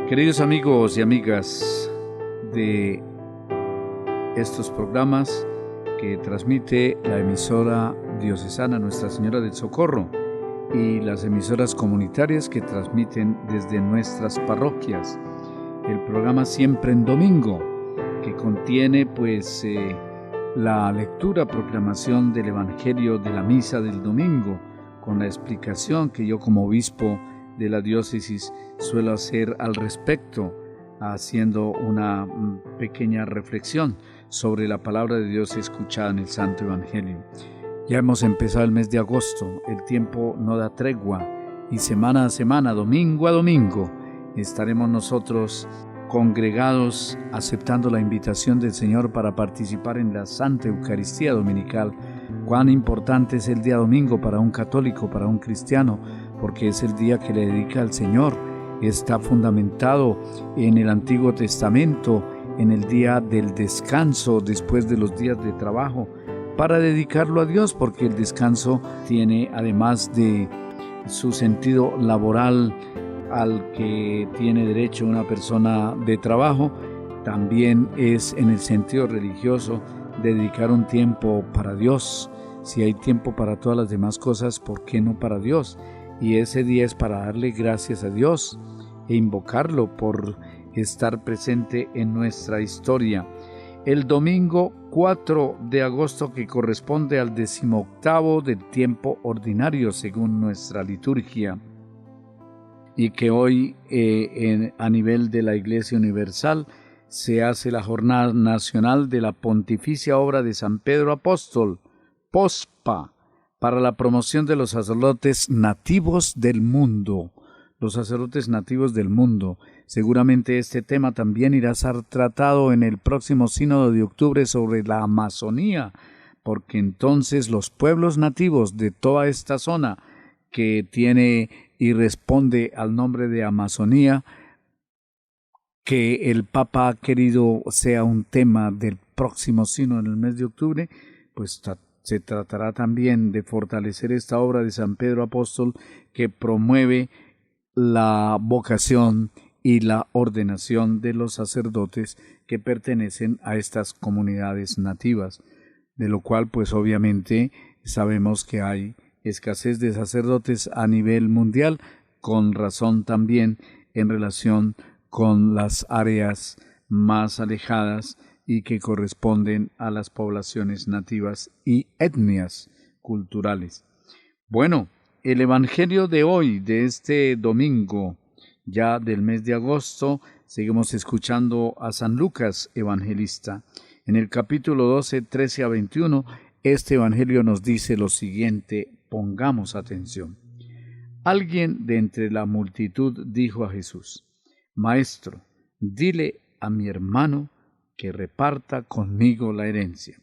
Queridos amigos y amigas de estos programas que transmite la emisora diocesana Nuestra Señora del Socorro y las emisoras comunitarias que transmiten desde nuestras parroquias, el programa Siempre en Domingo, que contiene la lectura, proclamación del Evangelio de la Misa del Domingo, con la explicación que yo como obispo de la diócesis suelo hacer al respecto, haciendo una pequeña reflexión sobre la palabra de Dios escuchada en el Santo Evangelio. Ya hemos empezado el mes de agosto, el tiempo no da tregua y semana a semana, domingo a domingo, estaremos nosotros congregados aceptando la invitación del Señor para participar en la Santa Eucaristía Dominical. Cuán importante es el día domingo para un católico, para un cristiano, porque es el día que le dedica al Señor. Está fundamentado en el Antiguo Testamento, en el día del descanso después de los días de trabajo, para dedicarlo a Dios, porque el descanso tiene, además de su sentido laboral al que tiene derecho una persona de trabajo, también es en el sentido religioso dedicar un tiempo para Dios. Si hay tiempo para todas las demás cosas, ¿por qué no para Dios? Y ese día es para darle gracias a Dios e invocarlo por estar presente en nuestra historia. El domingo 4 de agosto, que corresponde al 18º del tiempo ordinario según nuestra liturgia, y que hoy a nivel de la Iglesia Universal se hace la Jornada Nacional de la Pontificia Obra de San Pedro Apóstol, POSPA, para la promoción de los sacerdotes nativos del mundo. Los sacerdotes nativos del mundo. Seguramente este tema también irá a ser tratado en el próximo sínodo de octubre sobre la Amazonía, porque entonces los pueblos nativos de toda esta zona que tiene y responde al nombre de Amazonía, que el Papa ha querido sea un tema del próximo sínodo en el mes de octubre, pues se tratará también de fortalecer esta obra de San Pedro Apóstol, que promueve la vocación y la ordenación de los sacerdotes que pertenecen a estas comunidades nativas, de lo cual pues obviamente sabemos que hay escasez de sacerdotes a nivel mundial, con razón también en relación con las áreas más alejadas y que corresponden a las poblaciones nativas y etnias culturales. Bueno, el Evangelio de hoy, de este domingo, ya del mes de agosto, seguimos escuchando a San Lucas Evangelista. En el capítulo 12, 13 a 21, este Evangelio nos dice lo siguiente, pongamos atención. Alguien de entre la multitud dijo a Jesús: Maestro, dile a mi hermano que reparta conmigo la herencia.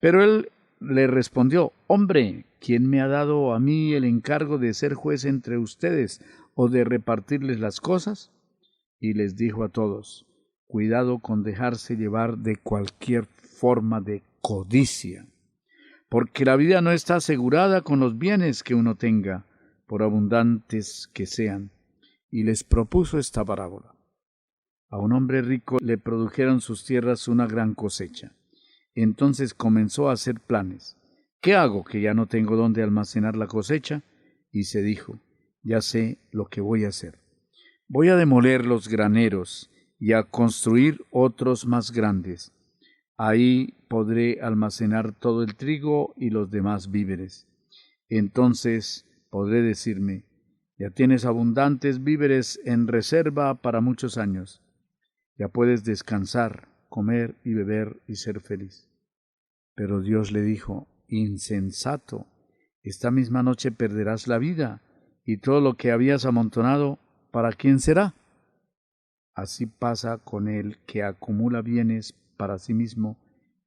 Pero él le respondió: Hombre, ¿quién me ha dado a mí el encargo de ser juez entre ustedes o de repartirles las cosas? Y les dijo a todos: Cuidado con dejarse llevar de cualquier forma de codicia, porque la vida no está asegurada con los bienes que uno tenga, por abundantes que sean. Y les propuso esta parábola. A un hombre rico le produjeron sus tierras una gran cosecha. Entonces comenzó a hacer planes. ¿Qué hago, que ya no tengo dónde almacenar la cosecha? Y se dijo: ya sé lo que voy a hacer. Voy a demoler los graneros y a construir otros más grandes. Ahí podré almacenar todo el trigo y los demás víveres. Entonces podré decirme: ya tienes abundantes víveres en reserva para muchos años. Ya puedes descansar, comer y beber y ser feliz. Pero Dios le dijo: insensato, esta misma noche perderás la vida, y todo lo que habías amontonado, ¿para quién será? Así pasa con el que acumula bienes para sí mismo,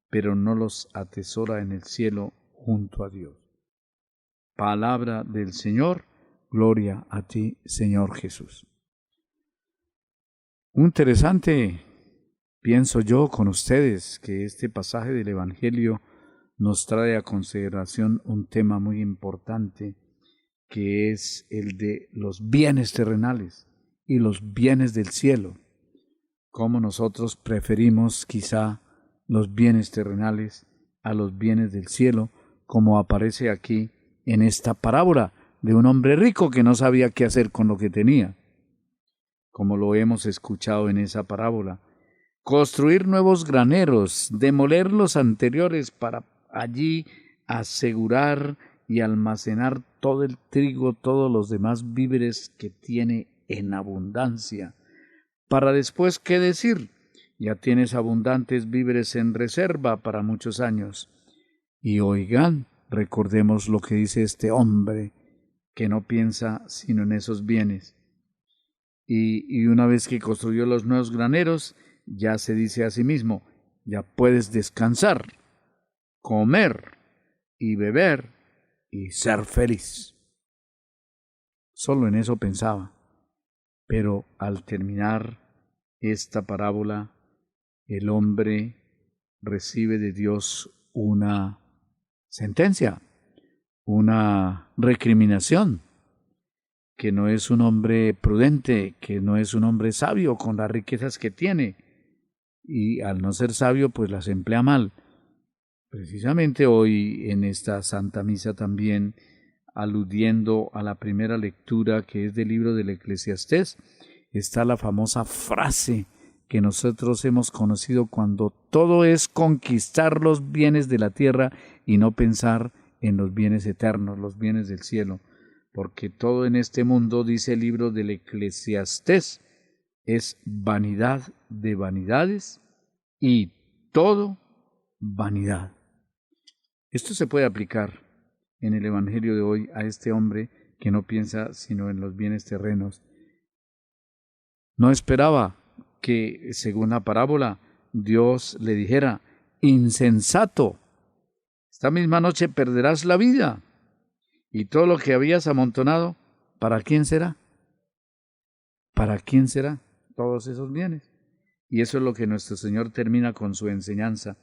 pero no los atesora en el cielo junto a Dios. Palabra del Señor, gloria a ti, Señor Jesús. Interesante, pienso yo con ustedes, que este pasaje del Evangelio nos trae a consideración un tema muy importante, que es el de los bienes terrenales y los bienes del cielo. Cómo nosotros preferimos quizá los bienes terrenales a los bienes del cielo, como aparece aquí en esta parábola de un hombre rico que no sabía qué hacer con lo que tenía, como lo hemos escuchado en esa parábola. Construir nuevos graneros, demoler los anteriores para allí asegurar y almacenar todo el trigo, todos los demás víveres que tiene en abundancia. Para después, ¿qué decir? Ya tienes abundantes víveres en reserva para muchos años. Y oigan, recordemos lo que dice este hombre, que no piensa sino en esos bienes. Y una vez que construyó los nuevos graneros, ya se dice a sí mismo, ya puedes descansar, comer y beber y ser feliz. Solo en eso pensaba. Pero al terminar esta parábola, el hombre recibe de Dios una sentencia, una recriminación, que no es un hombre prudente, que no es un hombre sabio con las riquezas que tiene, y al no ser sabio, pues las emplea mal. Precisamente hoy en esta Santa Misa también, aludiendo a la primera lectura que es del libro del Eclesiastés, está la famosa frase que nosotros hemos conocido cuando todo es conquistar los bienes de la tierra y no pensar en los bienes eternos, los bienes del cielo, porque todo en este mundo, dice el libro del Eclesiastés, es vanidad de vanidades y todo vanidad. Esto se puede aplicar en el Evangelio de hoy a este hombre que no piensa sino en los bienes terrenos. No esperaba que, según la parábola, Dios le dijera, insensato, esta misma noche perderás la vida, y todo lo que habías amontonado, ¿para quién será? ¿Para quién será todos esos bienes? Y eso es lo que nuestro Señor termina con su enseñanza.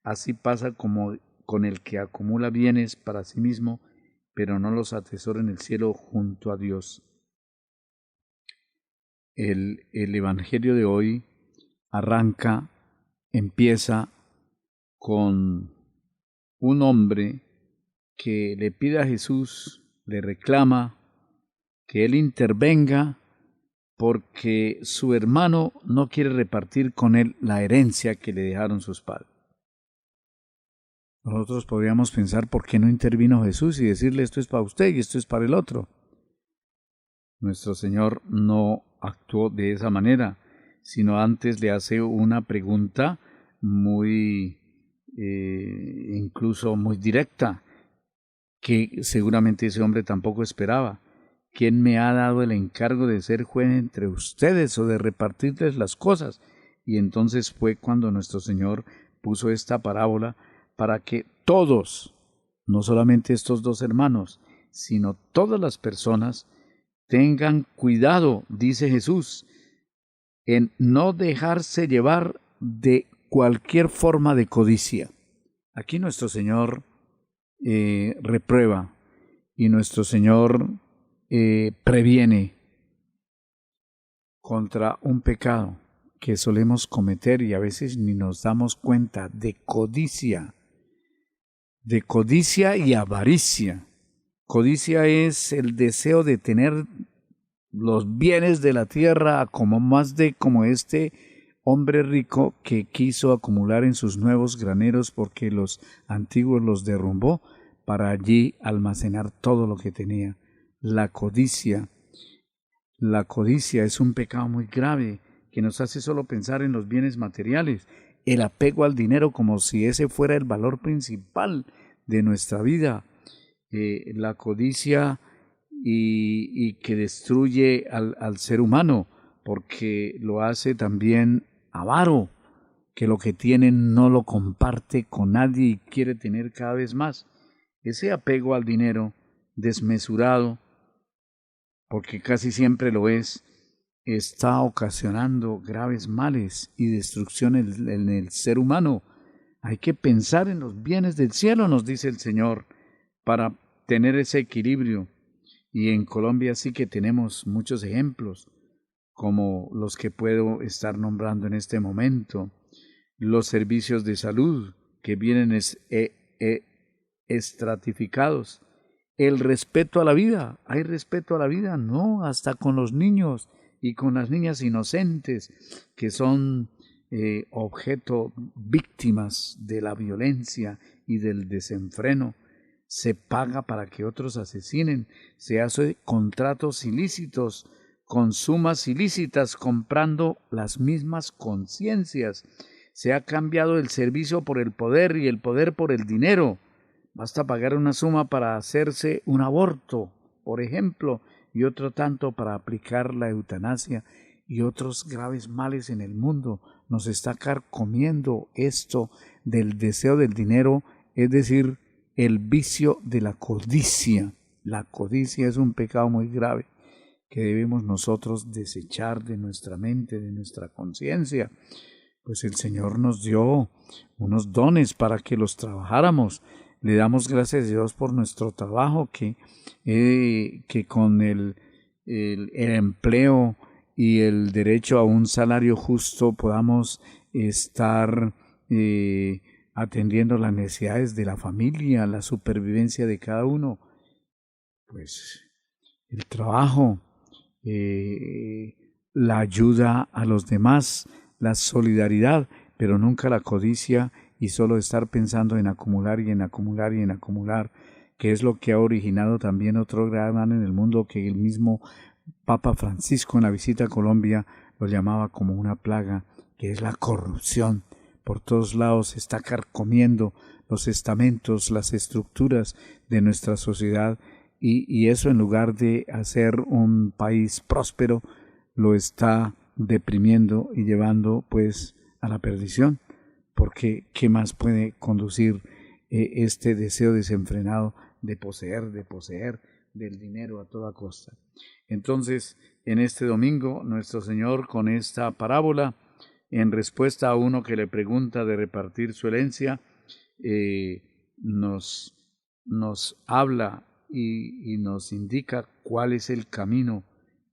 Así pasa como con el que acumula bienes para sí mismo, pero no los atesora en el cielo junto a Dios. El Evangelio de hoy empieza con un hombre que le pide a Jesús, le reclama que él intervenga porque su hermano no quiere repartir con él la herencia que le dejaron sus padres. Nosotros podríamos pensar por qué no intervino Jesús y decirle esto es para usted y esto es para el otro. Nuestro Señor no actuó de esa manera, sino antes le hace una pregunta incluso muy directa, que seguramente ese hombre tampoco esperaba. ¿Quién me ha dado el encargo de ser juez entre ustedes o de repartirles las cosas? Y entonces fue cuando nuestro Señor puso esta parábola para que todos, no solamente estos dos hermanos, sino todas las personas, tengan cuidado, dice Jesús, en no dejarse llevar de cualquier forma de codicia. Aquí nuestro Señor reprueba y nuestro Señor previene contra un pecado que solemos cometer y a veces ni nos damos cuenta, de codicia y avaricia. Codicia es el deseo de tener los bienes de la tierra como este hombre rico que quiso acumular en sus nuevos graneros porque los antiguos los derrumbó para allí almacenar todo lo que tenía. La codicia es un pecado muy grave que nos hace solo pensar en los bienes materiales, el apego al dinero como si ese fuera el valor principal de nuestra vida. La codicia y que destruye al ser humano, porque lo hace también avaro, que lo que tiene no lo comparte con nadie y quiere tener cada vez más. Ese apego al dinero desmesurado, porque casi siempre lo es, está ocasionando graves males y destrucción en el ser humano. Hay que pensar en los bienes del cielo, nos dice el Señor, para tener ese equilibrio. Y en Colombia sí que tenemos muchos ejemplos, como los que puedo estar nombrando en este momento, los servicios de salud que vienen estratificados, el respeto a la vida. ¿Hay respeto a la vida? No, hasta con los niños y con las niñas inocentes que son objeto, víctimas de la violencia y del desenfreno. Se paga para que otros asesinen, se hace contratos ilícitos con sumas ilícitas comprando las mismas conciencias. Se ha cambiado el servicio por el poder y el poder por el dinero. Basta pagar una suma para hacerse un aborto, por ejemplo, y otro tanto para aplicar la eutanasia y otros graves males en el mundo. Nos está carcomiendo esto del deseo del dinero, es decir, el vicio de la codicia. La codicia es un pecado muy grave que debemos nosotros desechar de nuestra mente, de nuestra conciencia. Pues el Señor nos dio unos dones para que los trabajáramos. Le damos gracias a Dios por nuestro trabajo, que con el empleo y el derecho a un salario justo podamos estar atendiendo las necesidades de la familia, la supervivencia de cada uno. Pues el trabajo, la ayuda a los demás, la solidaridad, pero nunca la codicia y solo estar pensando en acumular y en acumular y en acumular, que es lo que ha originado también otro gran mal en el mundo, que el mismo Papa Francisco en la visita a Colombia lo llamaba como una plaga, que es la corrupción. Por todos lados se está carcomiendo los estamentos, las estructuras de nuestra sociedad, y eso, en lugar de hacer un país próspero, lo está deprimiendo y llevando pues a la perdición, porque ¿qué más puede conducir este deseo desenfrenado de poseer del dinero a toda costa? Entonces, en este domingo, nuestro Señor, con esta parábola, en respuesta a uno que le pregunta de repartir su herencia, nos habla y nos indica cuál es el camino,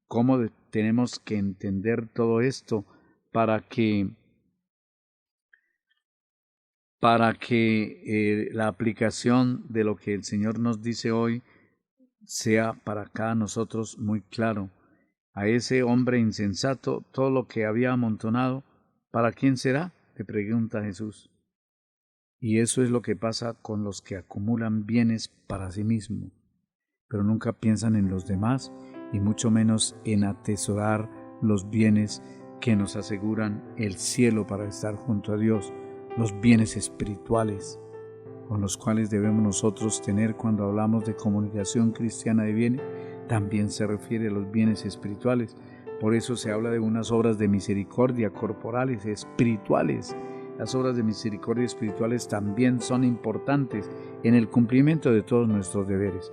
cómo tenemos que entender todo esto para que la aplicación de lo que el Señor nos dice hoy sea para cada nosotros muy claro. A ese hombre insensato, todo lo que había amontonado, ¿para quién será?, le pregunta Jesús. Y eso es lo que pasa con los que acumulan bienes para sí mismos, pero nunca piensan en los demás y mucho menos en atesorar los bienes que nos aseguran el cielo para estar junto a Dios, los bienes espirituales con los cuales debemos nosotros tener cuando hablamos de comunicación cristiana de bienes. También se refiere a los bienes espirituales. Por eso se habla de unas obras de misericordia corporales, espirituales. Las obras de misericordia espirituales también son importantes en el cumplimiento de todos nuestros deberes.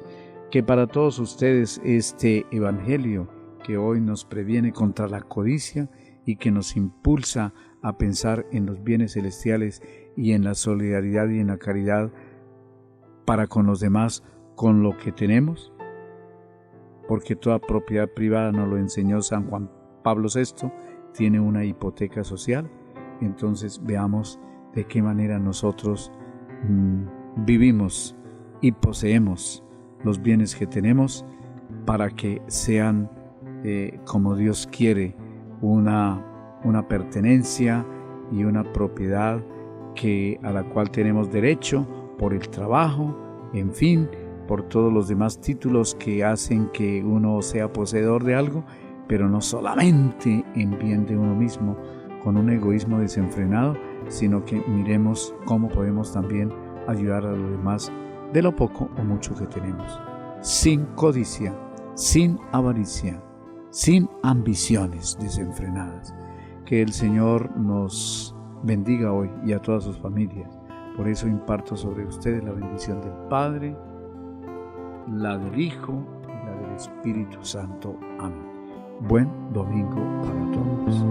Que para todos ustedes este evangelio que hoy nos previene contra la codicia y que nos impulsa a pensar en los bienes celestiales y en la solidaridad y en la caridad para con los demás, con lo que tenemos, porque toda propiedad privada, nos lo enseñó San Juan Pablo VI, tiene una hipoteca social. Entonces veamos de qué manera nosotros vivimos y poseemos los bienes que tenemos para que sean como Dios quiere, una pertenencia y una propiedad a la cual tenemos derecho por el trabajo, en fin, por todos los demás títulos que hacen que uno sea poseedor de algo, pero no solamente en bien de uno mismo, con un egoísmo desenfrenado, sino que miremos cómo podemos también ayudar a los demás de lo poco o mucho que tenemos, sin codicia, sin avaricia, sin ambiciones desenfrenadas. Que el Señor nos bendiga hoy y a todas sus familias. Por eso imparto sobre ustedes la bendición del Padre, la del Hijo y la del Espíritu Santo. Amén. Buen domingo para todos.